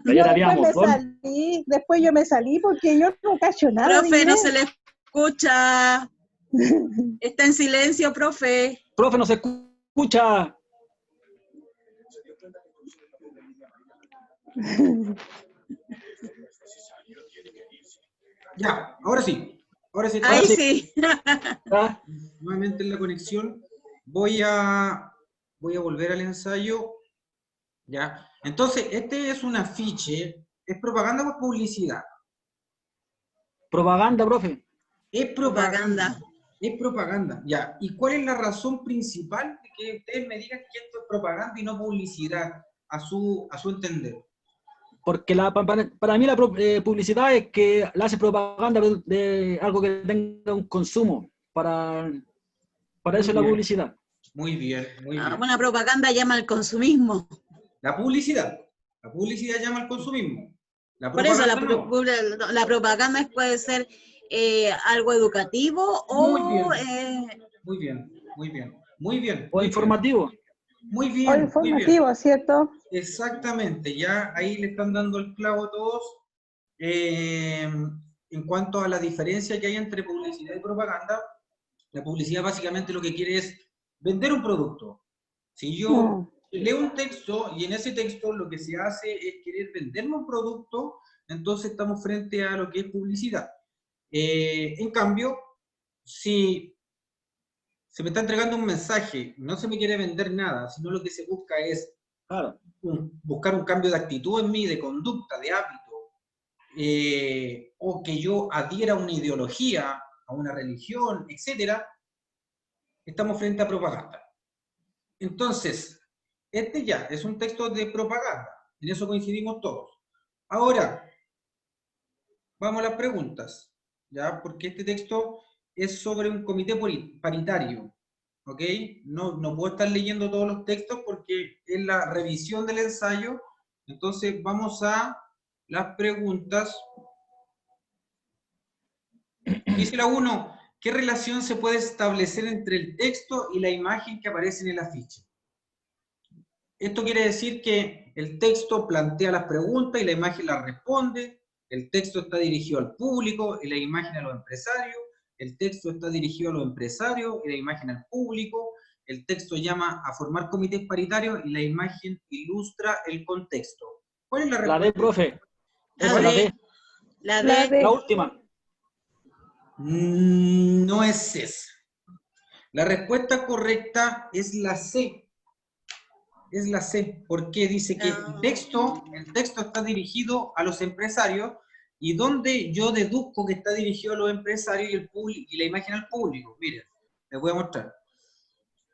Pero Yo ya te después habíamos, me salí, después yo me salí porque yo no cacho nada de Profe, no inglés. se le escucha. Está en silencio, profe. profe, no se escucha. Ya, ahora sí. Ahora sí. Ahí sí. sí. ¿Ah? Nuevamente en la conexión. Voy a volver al ensayo. Ya. Entonces, este es un afiche. ¿Es propaganda o es publicidad? Propaganda, profe. Es Propaganda. propaganda. Es propaganda. Ya. ¿Y cuál es la razón principal de que ustedes me digan que esto es propaganda y no publicidad a su entender? Porque para mí la publicidad es que la hace propaganda de algo que tenga un consumo. Para eso es la publicidad. Muy bien, muy bien. Una propaganda llama al consumismo. La publicidad llama al consumismo. La Por eso propaganda no. la propaganda puede ser algo educativo Muy o... bien. Muy bien, muy bien, muy bien. O Muy informativo. bien. Muy O bien, muy bien. informativo, ¿cierto? Exactamente, ya ahí le están dando el clavo todos en cuanto a la diferencia que hay entre publicidad y propaganda. La publicidad básicamente lo que quiere es vender un producto. Si yo leo un texto y en ese texto lo que se hace es querer venderme un producto, entonces estamos frente a lo que es publicidad. En cambio, si se me está entregando un mensaje, no se me quiere vender nada, sino lo que se busca es Claro. buscar un cambio de actitud en mí, de conducta, de hábito, o que yo adhiera a una ideología, a una religión, etcétera, estamos frente a propaganda. Entonces, este ya es un texto de propaganda, en eso coincidimos todos. Ahora, vamos a las preguntas, ¿ya? Porque este texto es sobre un comité paritario, ¿ok? No puedo estar leyendo todos los textos porque es la revisión del ensayo. Entonces vamos a las preguntas. Dice la 1, ¿qué relación se puede establecer entre el texto y la imagen que aparece en el afiche? Esto quiere decir que el texto plantea las preguntas y la imagen las responde. El texto está dirigido al público y la imagen a los empresarios. El texto está dirigido a los empresarios y la imagen al público. El texto llama a formar comités paritarios y la imagen ilustra el contexto. ¿Cuál es la respuesta? La D, profe. Esa es La la D. D. La La D. D. La última. No es esa. La respuesta correcta es la C. Es la C, porque dice que el texto está dirigido a los empresarios y donde yo deduzco que está dirigido a los empresarios y, el público, y la imagen al público. Miren, les voy a mostrar.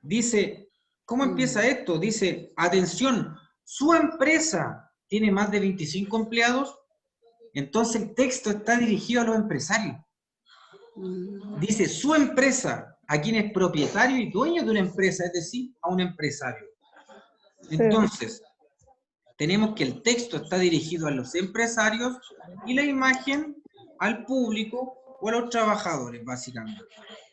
Dice, ¿cómo empieza esto? Dice, atención, su empresa tiene más de 25 empleados, entonces el texto está dirigido a los empresarios. Dice, su empresa, a quien es propietario y dueño de una empresa, es decir, a un empresario. Entonces, tenemos que el texto está dirigido a los empresarios y la imagen al público o a los trabajadores, básicamente.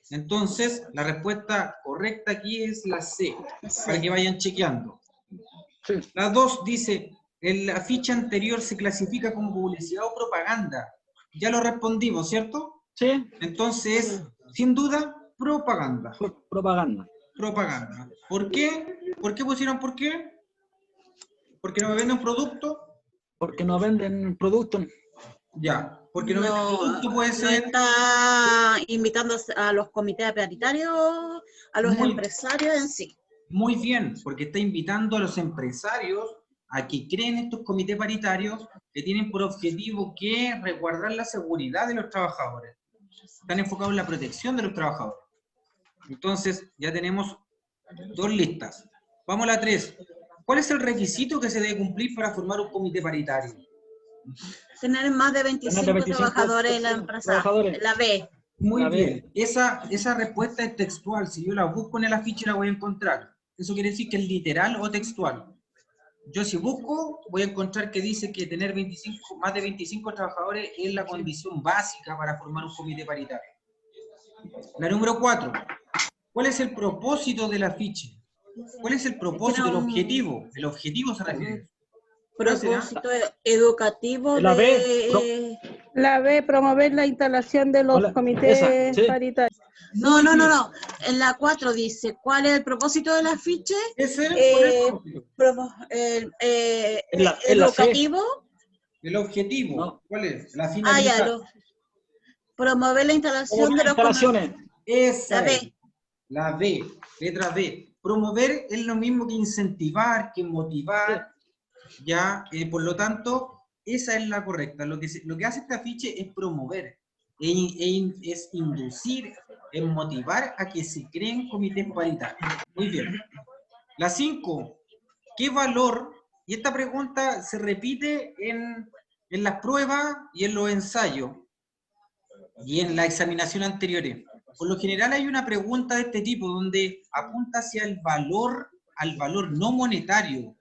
Entonces, la respuesta correcta aquí es la C, para que vayan chequeando. Sí. La 2 dice, en la ficha anterior se clasifica como publicidad o propaganda. Ya lo respondimos, ¿cierto? Sí. Entonces, sin duda, propaganda. Propaganda. Propaganda. ¿Por qué? ¿Por qué pusieron por qué? ¿Porque no me venden un producto? Porque no venden productos. Ya, porque no venden un producto puede No ser... está invitando a los comités paritarios, a los empresarios en sí. Muy bien, porque está invitando a los empresarios a que creen estos comités paritarios que tienen por objetivo que resguardar la seguridad de los trabajadores. Están enfocados en la protección de los trabajadores. Entonces, ya tenemos 2 listas. Vamos a la 3. ¿Cuál es el requisito que se debe cumplir para formar un comité paritario? Tener más de 25 trabajadores en la empresa, la B. Muy bien, esa respuesta es textual. Si yo la busco en el afiche la voy a encontrar. Eso quiere decir que es literal o textual. Yo si busco, voy a encontrar que dice que tener más de 25 trabajadores es la condición básica para formar un comité paritario. La número 4. ¿Cuál es el propósito del afiche? ¿Cuál es el propósito, el objetivo? El objetivo se refiere. Propósito educativo La B, de... La B, promover la instalación de los Hola, comités esa, sí. paritarios. No. En la 4 dice, ¿cuál es el propósito del afiche? Ese Es la C. Educativo. el objetivo. No. ¿Cuál es? La Ya, finalidad. promover la instalación Como de los instalaciones. Esa La B. es. La B, letra B. Promover es lo mismo que incentivar, que motivar, ya, por lo tanto, esa es la correcta. Lo que hace este afiche es promover, es inducir, es motivar a que se creen comités paritarios. Muy bien. La 5, ¿qué valor? Y esta pregunta se repite en las pruebas y en los ensayos y en la examinación anteriores. Por lo general hay una pregunta de este tipo donde apunta hacia el valor, al valor no monetario.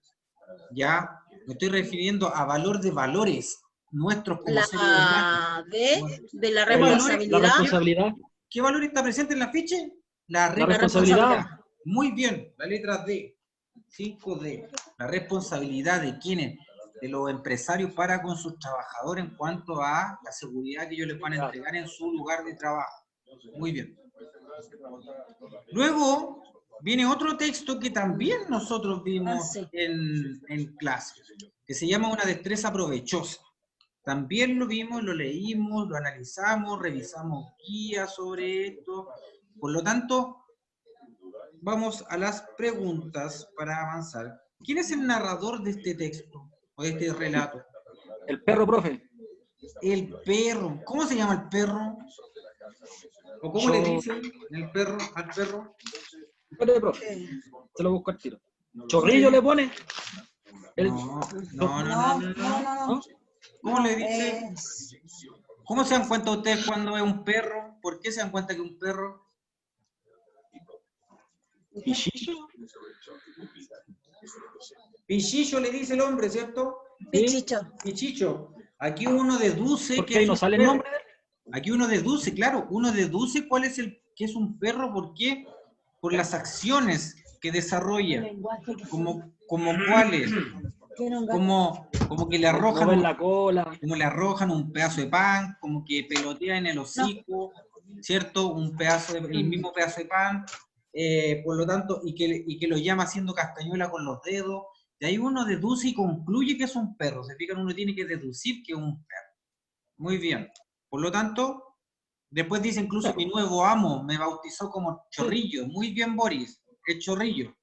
Ya, me estoy refiriendo a valor de valores nuestros como seres humanos. La D de la La responsabilidad. responsabilidad. ¿Qué valor está presente en la ficha? La responsabilidad. Muy bien, la letra D. 5D. La responsabilidad de quienes, de los empresarios para con sus trabajadores en cuanto a la seguridad que ellos les van a entregar en su lugar de trabajo. Muy bien. Luego viene otro texto que también nosotros vimos en clase, que se llama una destreza provechosa. También lo vimos, lo leímos, lo analizamos, revisamos guías sobre esto. Por lo tanto, vamos a las preguntas para avanzar. ¿Quién es el narrador de este texto o de este relato? El perro, profe. El perro. ¿Cómo se llama el perro? ¿O cómo le dicen el perro al perro? Espere, profe. Se lo busco al tiro. ¿Chorrillo le pone? No. ¿Cómo le dice? ¿Cómo se dan cuenta ustedes cuando es un perro? ¿Por qué se dan cuenta que es un perro? ¿Pichillo? Pichillo le dice el hombre, ¿cierto? Pichicho. Pichicho. Aquí uno deduce ¿Por qué que ahí es no un sale el perro. nombre? Aquí uno deduce, claro, uno deduce cuál es que es un perro, ¿por qué? Por las acciones que desarrolla, como cuáles, como que le arrojan Mover la cola. como le arrojan un pedazo de pan, como que pelotea en el hocico, ¿cierto? El mismo pedazo de pan, por lo tanto, y que lo llama haciendo castañuela con los dedos. De ahí uno deduce y concluye que es un perro. Se fijan, uno tiene que deducir que es un perro. Muy bien. Por lo tanto, después dice incluso mi nuevo amo me bautizó como Chorrillo. Muy bien, Boris, el Chorrillo.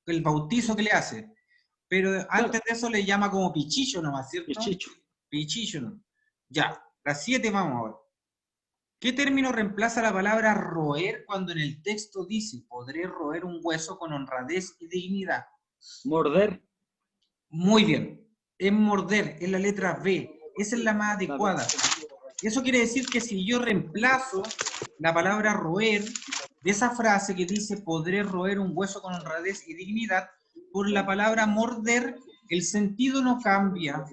El bautizo que le hace. Pero antes de eso le llama como Pichillo nomás, ¿cierto? Pichicho. Pichillo no. Ya, las 7 vamos ahora. ¿Qué término reemplaza la palabra roer cuando en el texto dice podré roer un hueso con honradez y dignidad? Morder. Muy bien. Es morder, es la letra B. Esa es la más adecuada. Eso quiere decir que si yo reemplazo la palabra roer de esa frase que dice podré roer un hueso con honradez y dignidad por la palabra morder, el sentido no cambia.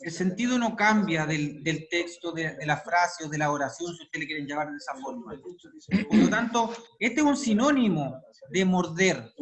El sentido no cambia del texto, de la frase o de la oración, si ustedes le quieren llamar de esa forma. Por lo tanto, este es un sinónimo de morder.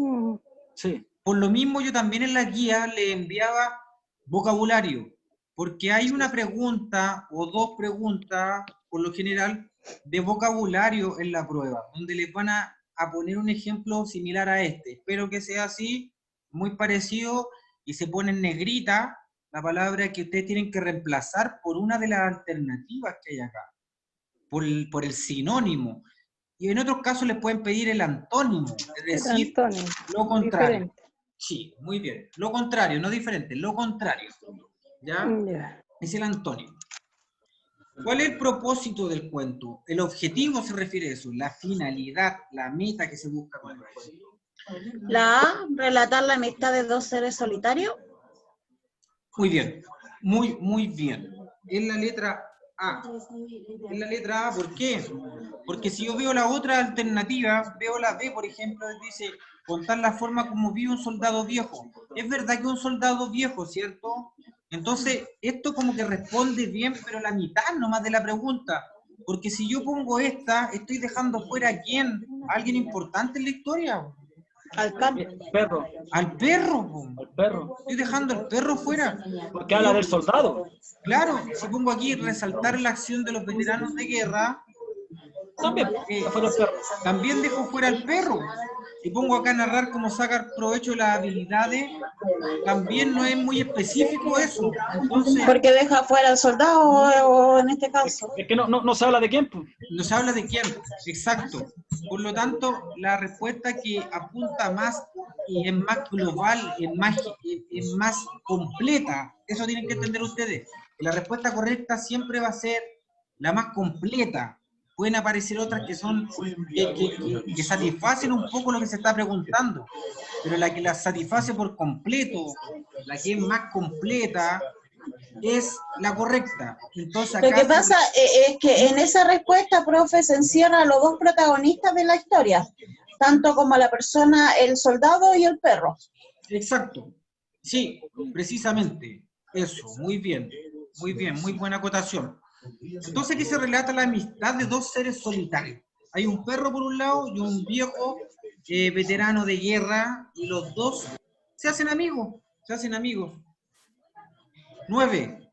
Sí. Por lo mismo, yo también en la guía le enviaba vocabulario, porque hay una pregunta o dos preguntas, por lo general, de vocabulario en la prueba, donde les van a poner un ejemplo similar a este. Espero que sea así, muy parecido, y se pone en negrita la palabra que ustedes tienen que reemplazar por una de las alternativas que hay acá, por el sinónimo. Y en otros casos les pueden pedir el antónimo, es decir, lo contrario. Diferente. Sí, muy bien. Lo contrario, no diferente, lo contrario. ¿Ya? Es el antónimo. ¿Cuál es el propósito del cuento? El objetivo se refiere a eso, la finalidad, la meta que se busca con el cuento. La A, relatar la amistad de dos seres solitarios. Muy bien, muy bien. Es la letra A. Es la letra A, ¿por qué? Porque si yo veo la otra alternativa, veo la B, por ejemplo, dice, contar la forma como vive un soldado viejo. Es verdad que un soldado viejo, ¿cierto? Entonces, esto como que responde bien, pero la mitad nomás de la pregunta. Porque si yo pongo esta, estoy dejando fuera a quién, a alguien importante en la historia. Al campo. Perro, Al perro, po. al perro. Estoy dejando al perro fuera. Porque habla del soldado. Claro, si pongo aquí resaltar la acción de los veteranos de guerra, También, afuera el perro. también dejo fuera al perro. Si pongo acá narrar cómo sacar provecho de las habilidades, también no es muy específico eso. Entonces, Porque deja fuera al soldado o en este caso. Es que no se habla de quién, pues. no se habla de quién, exacto. Por lo tanto, la respuesta que apunta más y es más global, es más completa, eso tienen que entender ustedes. La respuesta correcta siempre va a ser la más completa. Pueden aparecer otras que son que satisfacen un poco lo que se está preguntando, pero la que la satisface por completo, la que es más completa, es la correcta. Entonces, acá Lo que pasa es que en esa respuesta, profe, se encierra a los dos protagonistas de la historia, tanto como la persona, el soldado y el perro. exacto. Sí, precisamente. Eso, muy bien, muy buena acotación. Entonces aquí se relata la amistad de dos seres solitarios. Hay un perro por un lado y un viejo veterano de guerra, y los dos se hacen amigos, se hacen amigos. 9.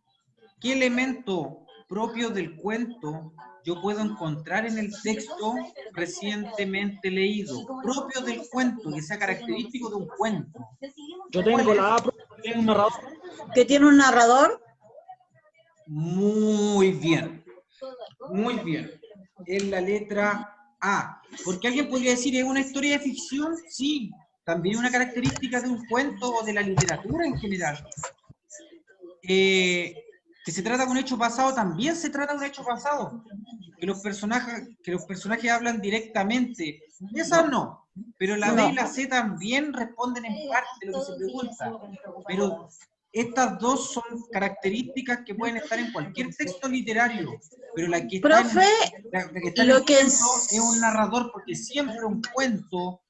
¿Qué elemento propio del cuento yo puedo encontrar en el texto recientemente leído? Propio del cuento, que sea característico de un cuento. Yo tengo la A, tengo un narrador. Que tiene un narrador. Muy bien, muy bien. Es la letra A. Porque alguien podría decir, ¿es una historia de ficción? Sí, también es una característica de un cuento o de la literatura en general. Que se trata de un hecho pasado, también se trata de un hecho pasado. Que los personajes hablan directamente. Esas no, pero la B y la C también responden en parte de lo que se pregunta. Pero estas dos son características que pueden estar en cualquier texto literario, pero la que está Profe, la que está en lo el que cuento es- es un narrador, porque siempre un cuento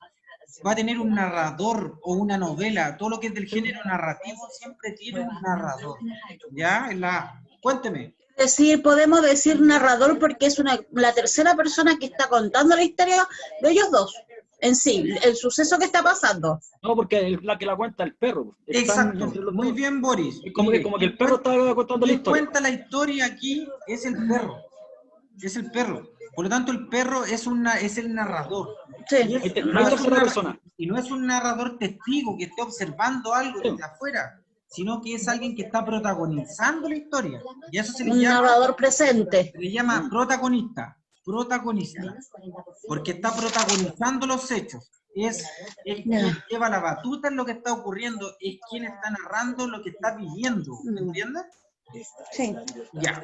va a tener un narrador o una novela. Todo lo que es del género narrativo siempre tiene un narrador. ¿Ya? Cuénteme. Podemos decir narrador porque es la tercera persona que está contando la historia de ellos dos, en sí, el suceso que está pasando. No, porque la que la cuenta el perro. Están Exacto. entre los Muy dos. bien, Boris. Es como, Mire, como que el perro está contando la quien historia. cuenta la historia aquí es el perro. Es el perro. Por lo tanto, el perro es el narrador. Sí. Y, No es tercera persona. y no es un narrador testigo que esté observando algo Sí. desde afuera, sino que es alguien que está protagonizando la historia. Y eso se Un narrador presente. le llama protagonista. Protagonista. Porque está protagonizando los hechos. Es quien lleva la batuta en lo que está ocurriendo, es quien está narrando lo que está viviendo. ¿Me entiendes? Sí. Ya.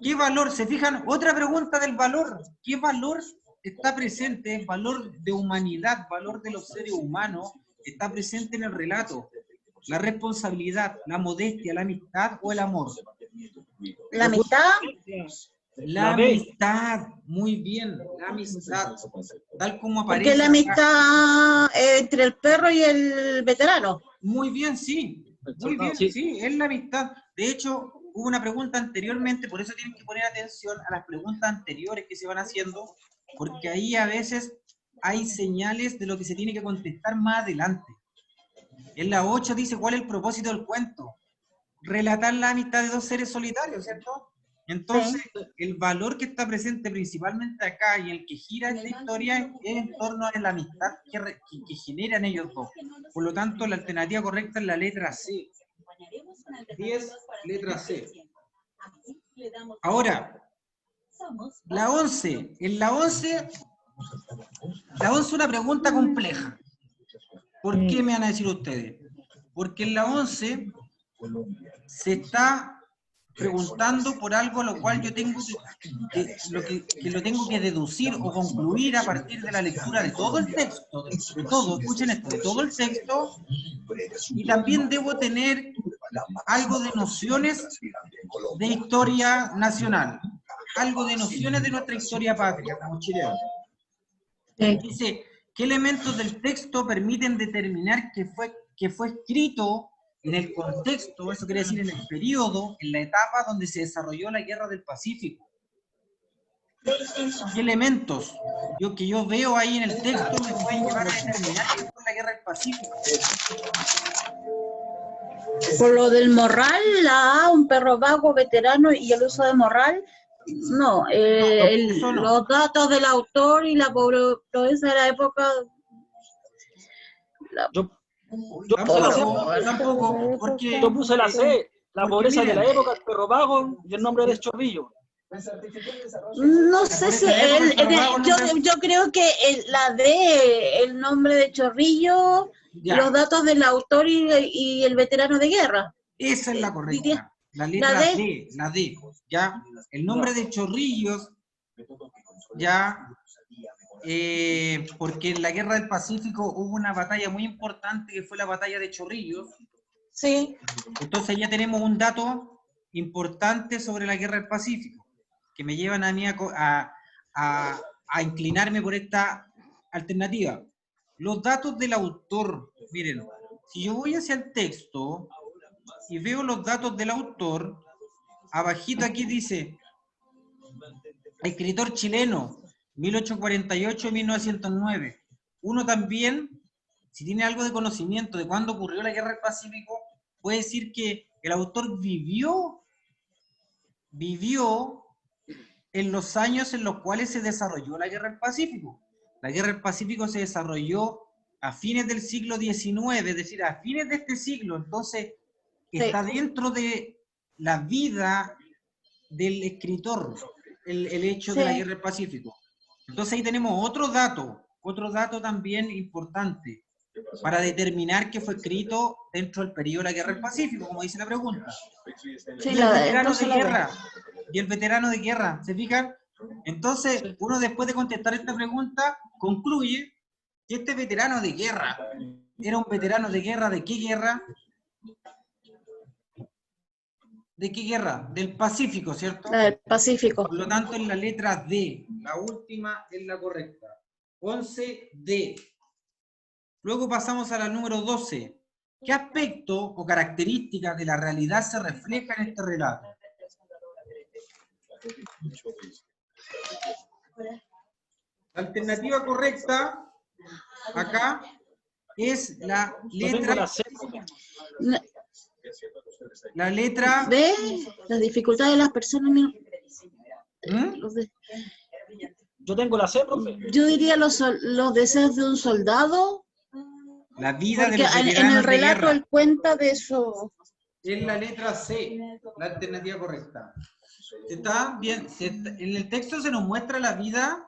¿Qué valor? ¿Se fijan? Otra pregunta del valor. ¿Qué valor está presente? Valor de humanidad, valor de los seres humanos, está presente en el relato. La responsabilidad, la modestia, la amistad o el amor. La amistad. La amistad, muy bien, la amistad, tal como aparece. Porque la amistad entre el perro y el veterano. Muy bien, sí, muy bien, sí, es la amistad. De hecho, hubo una pregunta anteriormente, por eso tienen que poner atención a las preguntas anteriores que se van haciendo, porque ahí a veces hay señales de lo que se tiene que contestar más adelante. En la 8 dice, ¿cuál es el propósito del cuento? Relatar la amistad de dos seres solitarios, ¿cierto? Entonces, el valor que está presente principalmente acá y el que gira esta historia es en torno a la amistad que generan ellos dos. Por lo tanto, la alternativa correcta es la letra C. 10, letra C. Ahora, la 11. En la 11 es una pregunta compleja. ¿Por qué me van a decir ustedes? Porque en la 11 se está preguntando por algo a lo cual yo tengo lo tengo que deducir o concluir a partir de la lectura de todo el texto, de todo, escuchen esto, de todo el texto, y también debo tener algo de nociones de historia nacional, algo de nociones de nuestra historia patria como chilenos. Dice, ¿qué elementos del texto permiten determinar que fue escrito en el contexto, eso quiere decir en el periodo, en la etapa donde se desarrolló la Guerra del Pacífico? ¿Qué elementos que yo veo ahí en el texto me pueden llevar a determinar que fue la guerra del Pacífico? Por lo del morral, la A, un perro vago, veterano y el uso de morral, no, eso no. los datos del autor y la pobreza de la época. Yo puse la C. Tampoco, porque Yo puse la C. La porque pobreza de miren, la época, el perro vago y el nombre de Chorrillo. No sé si yo creo que la D, el nombre de Chorrillo, ya, los datos del autor y el veterano de guerra. esa es la correcta. diría- La letra la D. D, la D. Ya, el nombre de Chorrillos, ya, porque en la guerra del Pacífico hubo una batalla muy importante que fue la batalla de Chorrillos. Sí. Entonces ya tenemos un dato importante sobre la guerra del Pacífico, que me llevan a mí a inclinarme por esta alternativa. Los datos del autor, miren, si yo voy hacia el texto y veo los datos del autor, abajito aquí dice, escritor chileno, 1848-1909. Uno también, si tiene algo de conocimiento de cuándo ocurrió la guerra del Pacífico, puede decir que el autor vivió en los años en los cuales se desarrolló la guerra del Pacífico. La guerra del Pacífico se desarrolló a fines del siglo XIX, es decir, a fines de este siglo. Entonces, está dentro de la vida del escritor el hecho de la guerra del Pacífico. Entonces ahí tenemos otro dato también importante para determinar que fue escrito dentro del periodo de la guerra del Pacífico, como dice la pregunta. Sí, Y el veterano de guerra, y el veterano de guerra, ¿se fijan? Entonces, uno después de contestar esta pregunta, concluye que este veterano de guerra, era un veterano de guerra, ¿de qué guerra? ¿De qué guerra? Del Pacífico, ¿cierto? Del Pacífico. Por lo tanto, en la letra D, la última es la correcta. 11D. Luego pasamos a la número 12. ¿Qué aspecto o características de la realidad se refleja en este relato? La alternativa correcta acá es la letra... La letra... ¿Ve? Las dificultades de las personas. Yo tengo la C, profe. Yo diría los deseos de un soldado. La vida de Porque los veteranos en el relato de guerra. él cuenta de eso. Es la letra C, la alternativa correcta. Está bien, en el texto se nos muestra la vida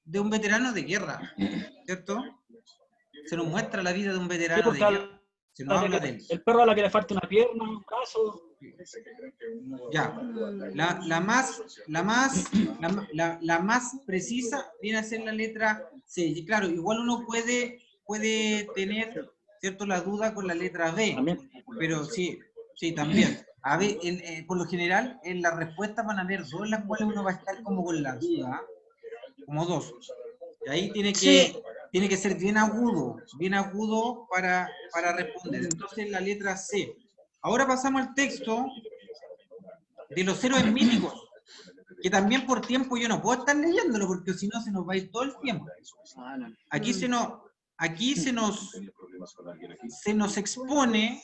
de un veterano de guerra, ¿cierto? Se nos muestra la vida de un veterano de guerra. Se nos habla de él. El perro a la que le falta una pierna, un brazo. Ya. La más precisa viene a ser la letra C. Y claro, igual uno puede tener, ¿cierto?, la duda con la letra B. También. Pero sí, también. A ver, por lo general, en las respuestas van a haber dos en las cuales uno va a estar como con la duda, como dos. Y ahí tiene que ser bien agudo para responder. Entonces, la letra C. Ahora pasamos al texto de los héroes míticos, que también por tiempo yo no puedo estar leyéndolo, porque si no se nos va a ir todo el tiempo. Aquí se nos expone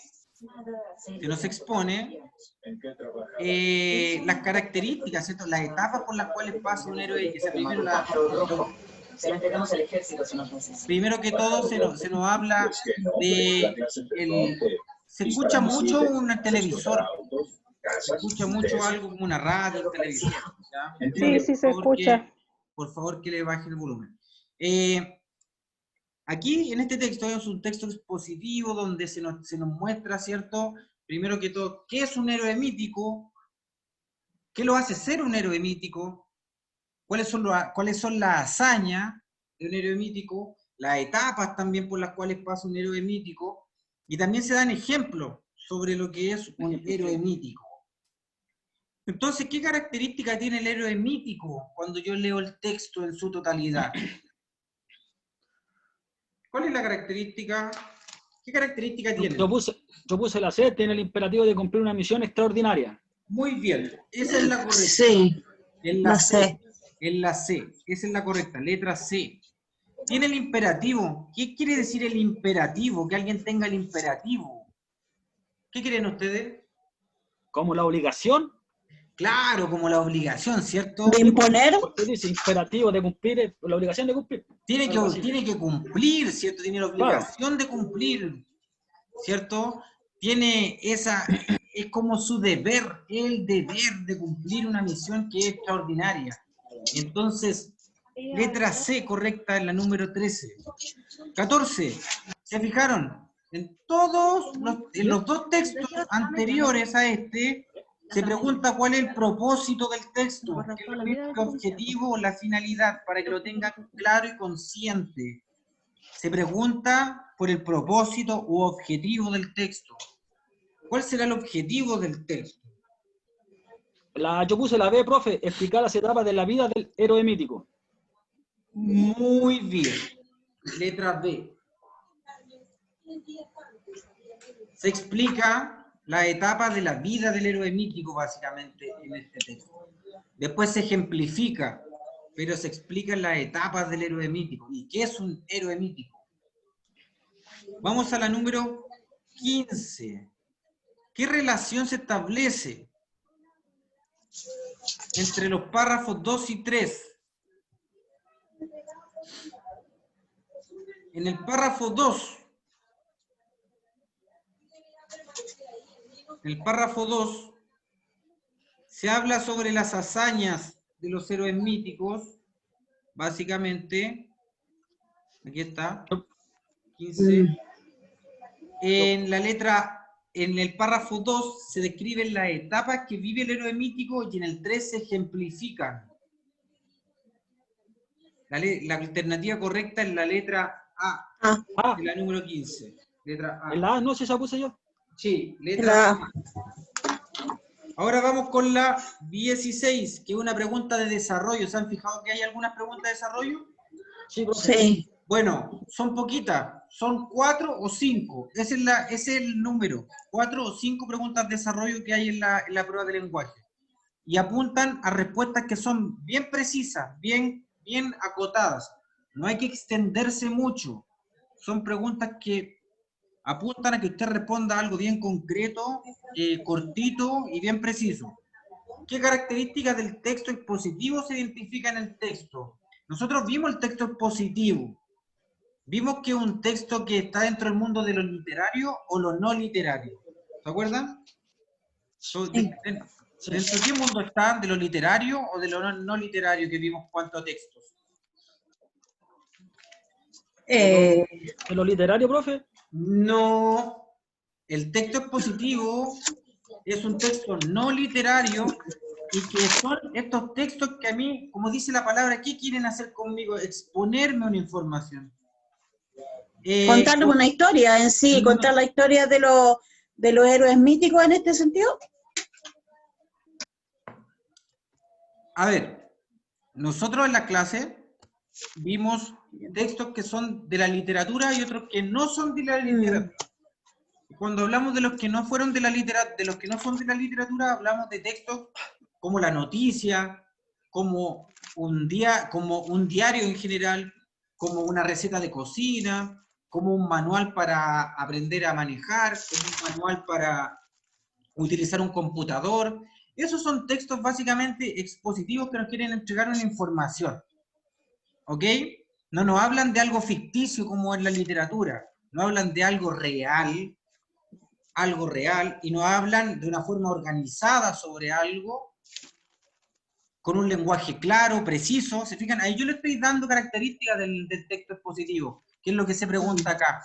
las características, ¿cierto? Las etapas por las cuales pasa un héroe. Primero que todo se nos habla de se escucha mucho un televisor, se escucha mucho algo como una radio, televisión, ¿ya? Sí, se escucha. Por favor que le baje el volumen. Aquí en este texto es un texto expositivo donde se nos muestra, ¿cierto? Primero que todo, ¿qué es un héroe mítico? ¿Qué lo hace ser un héroe mítico? ¿Cuáles son las hazañas de un héroe mítico? Las etapas también por las cuales pasa un héroe mítico. Y también se dan ejemplos sobre lo que es un héroe mítico. Entonces, ¿qué característica tiene el héroe mítico cuando yo leo el texto en su totalidad? ¿Cuál es la característica? ¿Qué característica tiene? Yo puse la C, tiene el imperativo de cumplir una misión extraordinaria. Muy bien, esa es la correcta. Sí, Es la la C. C. Es la C. Esa es la correcta, letra C. Tiene el imperativo. ¿Qué quiere decir el imperativo? Que alguien tenga el imperativo. ¿Qué creen ustedes? Como la obligación, Claro, como la obligación, ¿cierto? De imponer, porque dice imperativo de cumplir, la obligación de cumplir. Algo así. Tiene que cumplir, ¿cierto? Tiene la obligación de cumplir, ¿cierto? Tiene esa, es como su deber, el deber de cumplir una misión que es extraordinaria. Entonces, letra C correcta en la número 13. 14. ¿Se fijaron? En los dos textos anteriores a este, se pregunta cuál es el propósito del texto, qué es el objetivo o la finalidad, para que lo tengan claro y consciente. Se pregunta por el propósito u objetivo del texto. ¿Cuál será el objetivo del texto? Yo puse la B, profe, explicar las etapas de la vida del héroe mítico. Muy bien. Letra B. Se explica la etapa de la vida del héroe mítico, básicamente, en este texto. Después se ejemplifica, pero se explican las etapas del héroe mítico. ¿Y qué es un héroe mítico? Vamos a la número 15. ¿Qué relación se establece entre los párrafos 2 y 3? En el párrafo 2, se habla sobre las hazañas de los héroes míticos, básicamente. Aquí está, 15. En el párrafo 2 se describen las etapas que vive el héroe mítico y en el 3 se ejemplifican. La alternativa correcta es la letra A, de la número 15. Letra A. ¿En la A no se esa puse yo? Sí, letra A. Ahora vamos con la 16, que es una pregunta de desarrollo. ¿Se han fijado que hay algunas preguntas de desarrollo? Sí, profe. sí. Bueno, son poquitas, son 4 o 5. Ese es el número. 4 o 5 preguntas de desarrollo que hay en la prueba de lenguaje. Y apuntan a respuestas que son bien precisas, bien acotadas. No hay que extenderse mucho. Son preguntas que apuntan a que usted responda algo bien concreto, cortito y bien preciso. ¿Qué características del texto expositivo se identifican en el texto? Nosotros vimos el texto expositivo. Vimos que es un texto que está dentro del mundo de lo literario o lo no literario. ¿Se acuerdan? ¿Dentro de qué mundo están? ¿De lo literario o de lo no literario que vimos cuántos textos? ¿En lo literario, profe? No. El texto expositivo es un texto no literario y que son estos textos que a mí, como dice la palabra, ¿qué quieren hacer conmigo? Exponerme una información. Contarnos una historia en sí, contar la historia de los héroes míticos en este sentido. A ver, nosotros en la clase vimos textos que son de la literatura y otros que no son de la literatura. Cuando hablamos de los que no fueron de la literatura, de los que no son de la literatura, hablamos de textos como la noticia, como un diario en general, como una receta de cocina, como un manual para aprender a manejar, como un manual para utilizar un computador. Esos son textos básicamente expositivos que nos quieren entregar una información. ¿Ok? No nos hablan de algo ficticio como en la literatura, no hablan de algo real, y nos hablan de una forma organizada sobre algo, con un lenguaje claro, preciso. ¿Se fijan? Ahí yo le estoy dando características del texto expositivo, que es lo que se pregunta acá.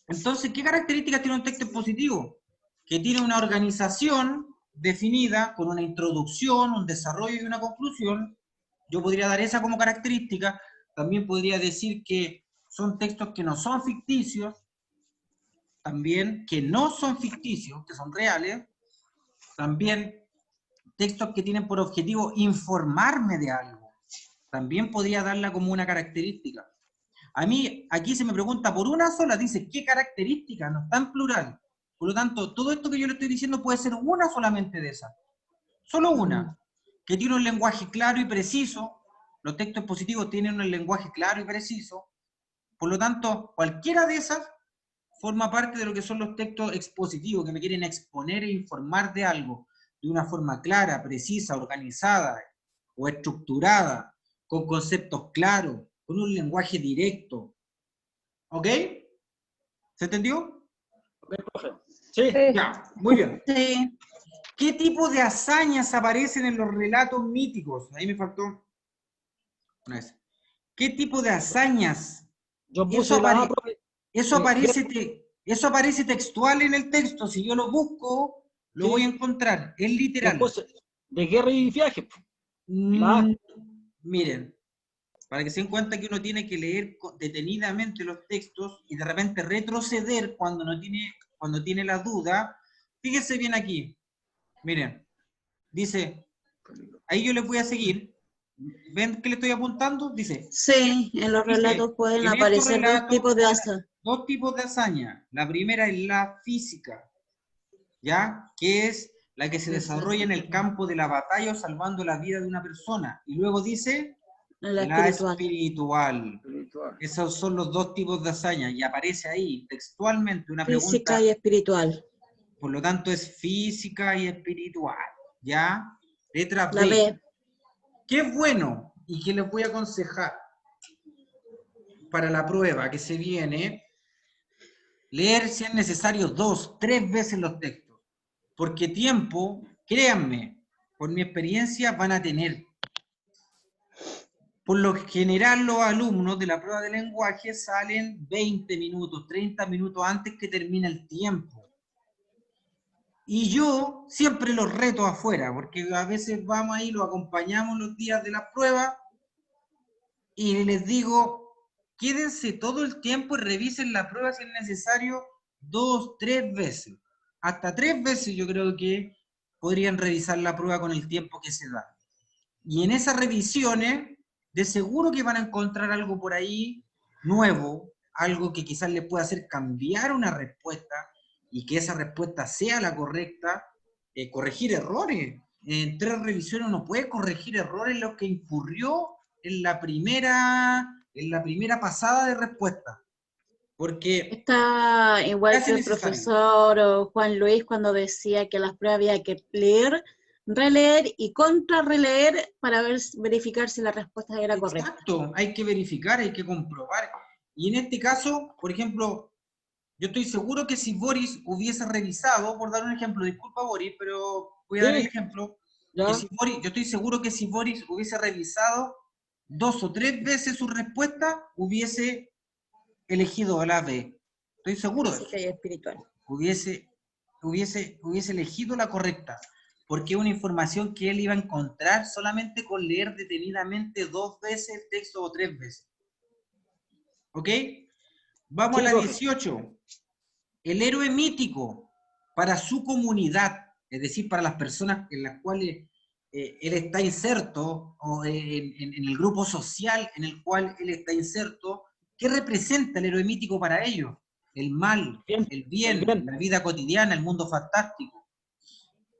Entonces, ¿qué características tiene un texto expositivo? Que tiene una organización definida, con una introducción, un desarrollo y una conclusión. Yo podría dar esa como característica. También podría decir que son textos que no son ficticios, también que no son ficticios, que son reales, también textos que tienen por objetivo informarme de algo. También podría darla como una característica. A mí, aquí se me pregunta por una sola, dice, ¿qué característica? No está en plural. Por lo tanto, todo esto que yo le estoy diciendo puede ser una solamente de esas. Solo una. que tiene un lenguaje claro y preciso. Los textos expositivos tienen un lenguaje claro y preciso. Por lo tanto, cualquiera de esas forma parte de lo que son los textos expositivos, que me quieren exponer e informar de algo de una forma clara, precisa, organizada o estructurada, con conceptos claros, con un lenguaje directo. ¿Ok? ¿Se entendió? Ok, profe. Sí. Sí. Ya, muy bien. Sí. ¿Qué tipo de hazañas aparecen en los relatos míticos? Ahí me faltó una vez. ¿Qué tipo de hazañas? Yo Eso, puse la A, profe. eso aparece textual en el texto. Si yo lo busco, lo Sí. voy a encontrar. Es Yo literal. puse de guerra y viaje. La A. Miren, para que se den cuenta que uno tiene que leer detenidamente los textos y de repente retroceder cuando tiene la duda. Fíjense bien aquí. Miren, dice, ahí yo les voy a seguir. ¿Ven que le estoy apuntando? Dice, Sí, en los dice, relatos pueden en estos aparecer dos relatos tipos de pueden- hazañas. dos tipos de hazaña. La primera es la física, ¿ya? Que es la que se desarrolla en el campo de la batalla o salvando la vida de una persona. Y luego dice La la espiritual. espiritual. Esos son los dos tipos de hazaña. Y aparece ahí textualmente una Física pregunta. y espiritual. Por lo tanto, es física y espiritual, ¿ya? Letra La B. B. Qué bueno y que les voy a aconsejar para la prueba que se viene, leer si es necesario 2, 3 veces los textos. Porque tiempo, créanme, por mi experiencia van a tener. Por lo general los alumnos de la prueba de lenguaje salen 20 minutos, 30 minutos antes que termine el tiempo. Y yo siempre los reto afuera, porque a veces vamos ahí, los acompañamos los días de la prueba y les digo, quédense todo el tiempo y revisen la prueba si es necesario 2, 3 veces. Hasta 3 veces yo creo que podrían revisar la prueba con el tiempo que se da. Y en esas revisiones, de seguro que van a encontrar algo por ahí nuevo, algo que quizás les pueda hacer cambiar una respuesta y que esa respuesta sea la correcta, corregir errores. En 3 revisiones uno puede corregir errores en los que incurrió en la primera pasada de respuesta. Porque Está igual hace que el necesario. profesor Juan Luis cuando decía que las pruebas había que leer, releer y contrarreleer para verificar si la respuesta era correcta. Exacto, hay que verificar, hay que comprobar. Y en este caso, por ejemplo, yo estoy seguro que si Boris hubiese revisado, por dar un ejemplo, disculpa Boris, pero voy a dar el ejemplo, ¿Ya? que si Boris, yo estoy seguro que si Boris hubiese revisado 2 o 3 veces su respuesta, hubiese elegido la B. Estoy seguro de eso. Física y espiritual. Hubiese elegido la correcta, porque es una información que él iba a encontrar solamente con leer detenidamente 2 veces el texto o 3 veces. ¿Ok? Vamos Sí, a la profe. 18. El héroe mítico para su comunidad, es decir, para las personas en las cuales él está inserto, o en el grupo social en el cual él está inserto, ¿qué representa el héroe mítico para ellos? El mal, Bien. el bien, El bien. la vida cotidiana, el mundo fantástico.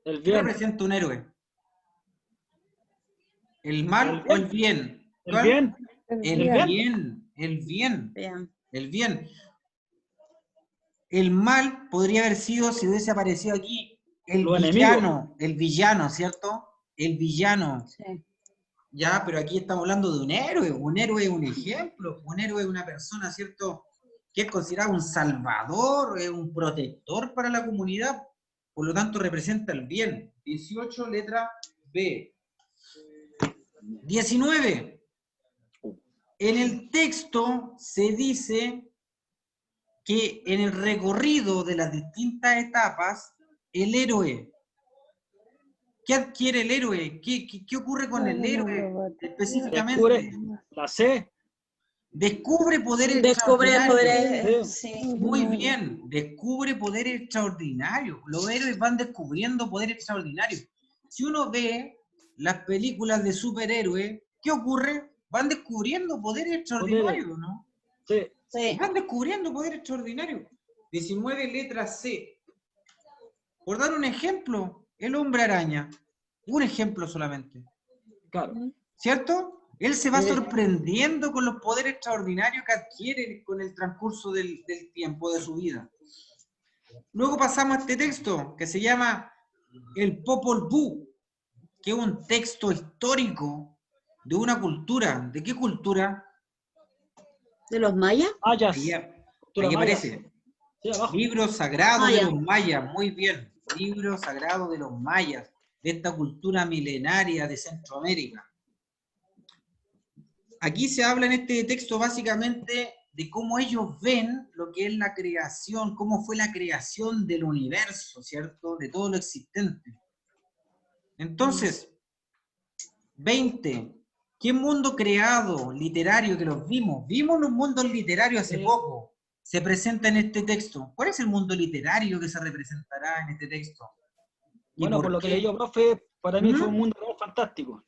El ¿Qué bien. representa un héroe? ¿El mal o el bien? El ¿Cuál? bien. El El bien. bien, el bien, Bien. el bien. El mal podría haber sido, si hubiese aparecido aquí, Los enemigos. el villano, ¿cierto? El villano. Sí. Ya, pero aquí estamos hablando de un héroe. Un héroe es un ejemplo. Un héroe es una persona, ¿cierto? Que es considerado un salvador, es un protector para la comunidad. Por lo tanto, representa el bien. 18, letra B. 19. En el texto se dice que en el recorrido de las distintas etapas, el héroe, ¿qué adquiere el héroe? ¿Qué ocurre con el héroe específicamente? Descubre la C. Descubre poderes Descubre extraordinarios. poderes. Sí. Sí. Muy bien, descubre poderes extraordinarios. Los héroes van descubriendo poderes extraordinarios. Si uno ve las películas de superhéroes, ¿qué ocurre? Van descubriendo poderes extraordinarios, ¿no? Sí. Sí. Van descubriendo poderes extraordinarios. 19, letra C. Por dar un ejemplo, el hombre araña. Un ejemplo solamente. Claro. ¿Cierto? Él se va Sí. sorprendiendo con los poderes extraordinarios que adquiere con el transcurso del tiempo de su vida. Luego pasamos a este texto que se llama el Popol Vuh, que es un texto histórico de una cultura. ¿De qué cultura? ¿De los mayas? Mayas. Ahí aparece. Sí, abajo. Libro sagrado Maya. de los mayas, muy bien. Libro sagrado de los mayas, de esta cultura milenaria de Centroamérica. Aquí se habla en este texto básicamente de cómo ellos ven lo que es la creación, cómo fue la creación del universo, ¿cierto? De todo lo existente. Entonces, 20. ¿Qué mundo creado, literario que los vimos? Vimos un mundo literario hace poco. Se presenta en este texto. ¿Cuál es el mundo literario que se representará en este texto? Bueno, por lo que leí yo, profe, para mí fue un mundo real fantástico.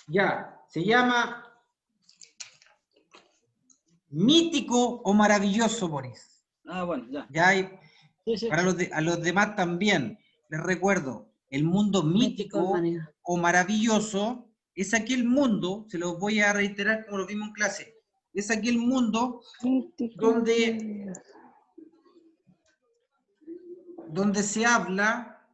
Ya, se llama mítico o maravilloso, Boris. Ah, bueno, ya. Ya hay, Sí, sí. para a los demás también, les recuerdo, el mundo mítico o maravilloso es aquel mundo, se los voy a reiterar como lo vimos en clase, es aquel mundo donde se habla,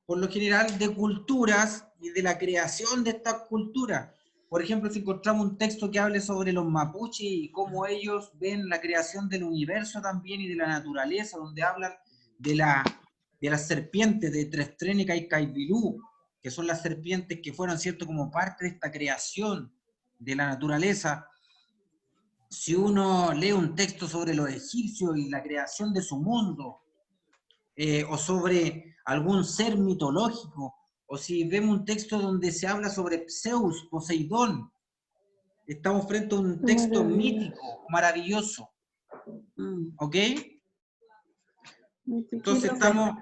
por lo general, de culturas y de la creación de estas culturas. Por ejemplo, si encontramos un texto que hable sobre los mapuches y cómo ellos ven la creación del universo también y de la naturaleza, donde hablan de las serpientes de Trestrénica y Caibilú, que son las serpientes que fueron, ¿cierto?, como parte de esta creación de la naturaleza. Si uno lee un texto sobre los egipcios y la creación de su mundo, o sobre algún ser mitológico, o si vemos un texto donde se habla sobre Zeus, Poseidón, estamos frente a un texto mítico, maravilloso. ¿Ok? Entonces estamos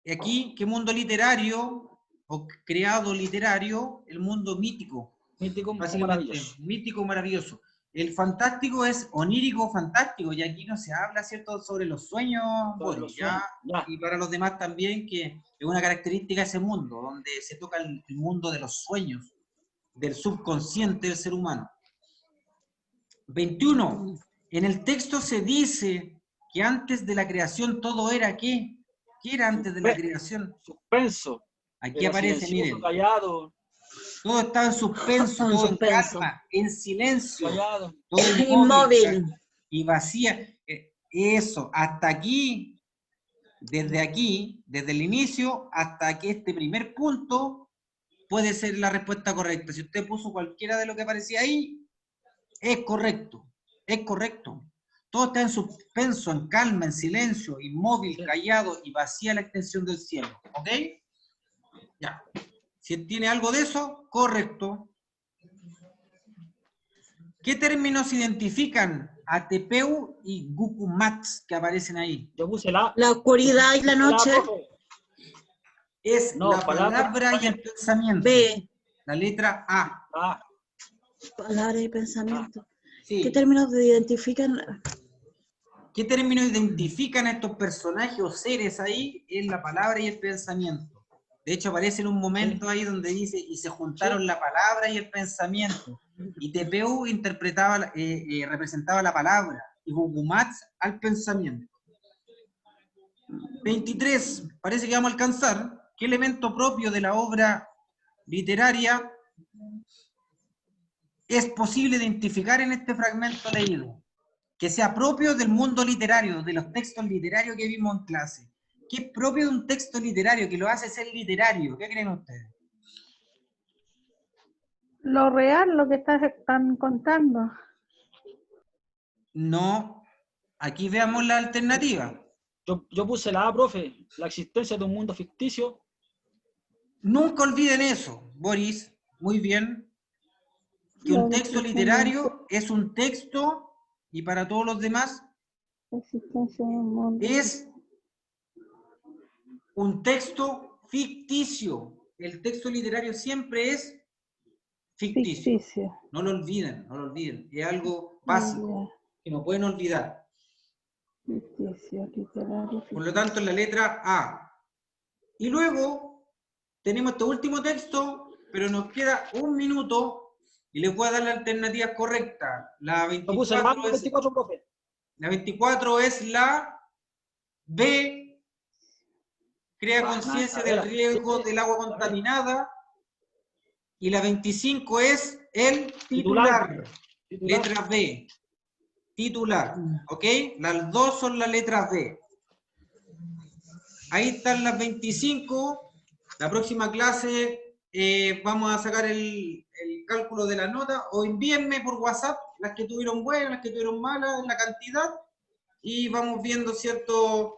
aquí, ¿qué mundo literario o creado literario? El mundo mítico. Mítico, Básicamente, maravilloso. mítico, maravilloso. El fantástico es onírico, fantástico, y aquí no se habla, ¿cierto?, sobre los sueños, Boris, ¿ya? Y para los demás también, que es una característica de ese mundo, donde se toca el mundo de los sueños, del subconsciente del ser humano. 21. En el texto se dice que antes de la creación todo era ¿qué? ¿Qué era antes de la creación? Suspenso. Aquí aparece, miren. Callado. Todo estaba en suspenso, todo en calma, en silencio, todo inmóvil y vacía. Eso, hasta aquí, desde el inicio hasta que este primer punto puede ser la respuesta correcta. Si usted puso cualquiera de lo que aparecía ahí, es correcto, es correcto. Todo está en suspenso, en calma, en silencio, inmóvil, callado y vacía la extensión del cielo. ¿Ok? Ya. Si tiene algo de eso, correcto. ¿Qué términos identifican a Tepeu y Gucumatz que aparecen ahí? Yo puse la oscuridad y la noche. Es la palabra y el pensamiento. B. La letra A. Palabra y pensamiento. Sí. ¿Qué términos identifican? ¿Qué términos identifican a estos personajes o seres ahí? Es la palabra y el pensamiento. De hecho, aparece en un momento ahí donde dice, y se juntaron la palabra y el pensamiento. Y Tepeu interpretaba, representaba la palabra, y Gucumatz al pensamiento. 23. Parece que vamos a alcanzar. ¿Qué elemento propio de la obra literaria es posible identificar en este fragmento leído? Que sea propio del mundo literario, de los textos literarios que vimos en clase. ¿Qué es propio de un texto literario, que lo hace ser literario? ¿Qué creen ustedes? Lo real, lo que están contando. No. Aquí veamos la alternativa. Yo puse la A, profe. La existencia de un mundo ficticio. Nunca olviden eso, Boris. Muy bien. Que un texto literario es un texto, y para todos los demás, es un texto ficticio. El texto literario siempre es ficticio. No lo olviden, no lo olviden. Es algo básico que no pueden olvidar. Ficticio, literario, ficticio. Por lo tanto, la letra A. Y luego tenemos este último texto, pero nos queda 1 minuto y les voy a dar la alternativa correcta. La Lo puse 24 es, 24, profe. la 24 es la B, crea conciencia del riesgo del agua contaminada. Y la 25 es el titular. Letra B. Titular. ¿Ok? Las dos son las letras B. Ahí están las 25. La próxima clase vamos a sacar el cálculo de la nota. O envíenme por WhatsApp las que tuvieron buenas, las que tuvieron malas, la cantidad. Y vamos viendo, ¿cierto?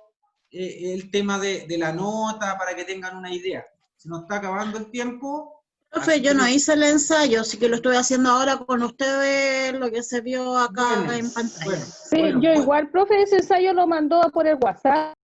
El tema de la nota para que tengan una idea. Se nos está acabando el tiempo. Profe, yo no hice el ensayo, así que lo estoy haciendo ahora con ustedes, lo que se vio acá en pantalla. Sí, yo igual, profe, ese ensayo lo mandó por el WhatsApp.